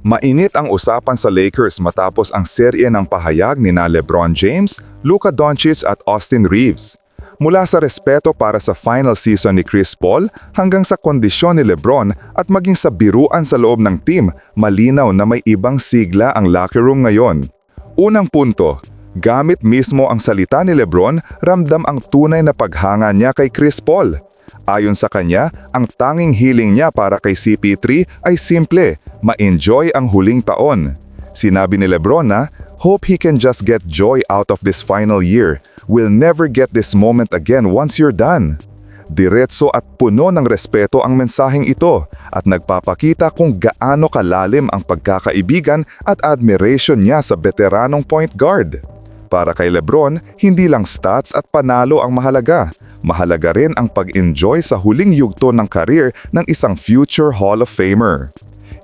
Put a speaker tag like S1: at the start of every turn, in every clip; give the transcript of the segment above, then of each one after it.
S1: Mainit ang usapan sa Lakers matapos ang serye ng pahayag ni LeBron James, Luka Doncic at Austin Reeves. Mula sa respeto para sa final season ni Chris Paul hanggang sa kondisyon ni LeBron at maging sa biruan sa loob ng team, malinaw na may ibang sigla ang locker room ngayon. Unang punto, gamit mismo ang salita ni LeBron, ramdam ang tunay na paghanga niya kay Chris Paul. Ayon sa kanya, ang tanging hiling niya para kay CP3 ay simple, ma-enjoy ang huling taon. Sinabi ni LeBron na, "Hope he can just get joy out of this final year. We'll never get this moment again once you're done." Diretso at puno ng respeto ang mensaheng ito at nagpapakita kung gaano kalalim ang pagkakaibigan at admiration niya sa veteranong point guard. Para kay LeBron, hindi lang stats at panalo ang mahalaga. Mahalaga rin ang pag-enjoy sa huling yugto ng career ng isang future Hall of Famer.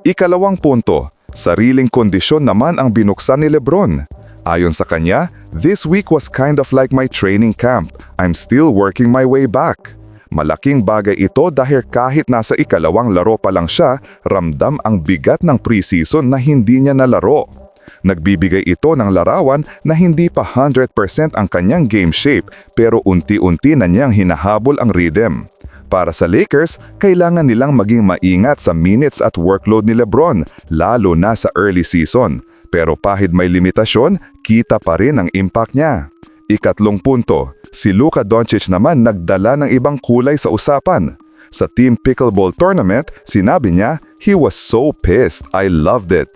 S1: Ikalawang punto, sariling kondisyon naman ang binuksan ni LeBron. Ayon sa kanya, "This week was kind of like my training camp. I'm still working my way back." Malaking bagay ito dahil kahit nasa ikalawang laro pa lang siya, ramdam ang bigat ng preseason na hindi niya nalaro. Nagbibigay ito ng larawan na hindi pa 100% ang kanyang game shape pero unti-unti na niyang hinahabol ang rhythm. Para sa Lakers, kailangan nilang maging maingat sa minutes at workload ni LeBron, lalo na sa early season. Pero pahid may limitasyon, kita pa rin ang impact niya. Ikatlong punto, si Luka Doncic naman nagdala ng ibang kulay sa usapan. Sa Team Pickleball Tournament, sinabi niya, "He was so pissed, I loved it."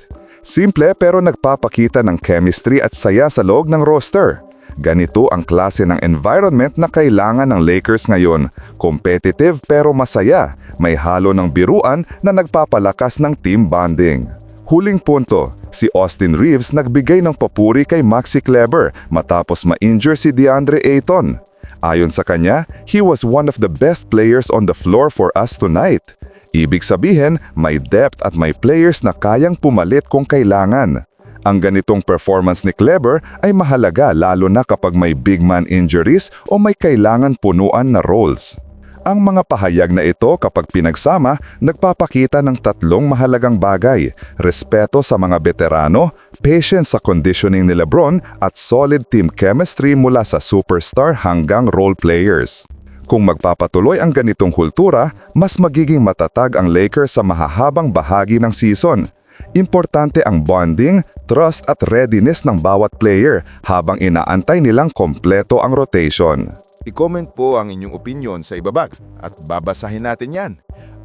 S1: Simple pero nagpapakita ng chemistry at saya sa loob ng roster. Ganito ang klase ng environment na kailangan ng Lakers ngayon. Competitive pero masaya, may halo ng biruan na nagpapalakas ng team bonding. Huling punto, si Austin Reeves nagbigay ng papuri kay Maxi Kleber matapos ma-injure si DeAndre Ayton. Ayon sa kanya, "He was one of the best players on the floor for us tonight." Ibig sabihin, may depth at may players na kayang pumalit kung kailangan. Ang ganitong performance ni Kleber ay mahalaga lalo na kapag may big man injuries o may kailangan punuan na roles. Ang mga pahayag na ito kapag pinagsama, nagpapakita ng tatlong mahalagang bagay: respeto sa mga veterano, patience sa conditioning ni LeBron at solid team chemistry mula sa superstar hanggang role players. Kung magpapatuloy ang ganitong kultura, mas magiging matatag ang Lakers sa mahahabang bahagi ng season. Importante ang bonding, trust at readiness ng bawat player habang inaantay nilang kompleto ang rotation.
S2: I-comment po ang inyong opinion sa ibaba at babasahin natin yan.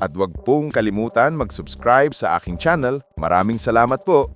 S2: At huwag pong kalimutan mag-subscribe sa aking channel. Maraming salamat po!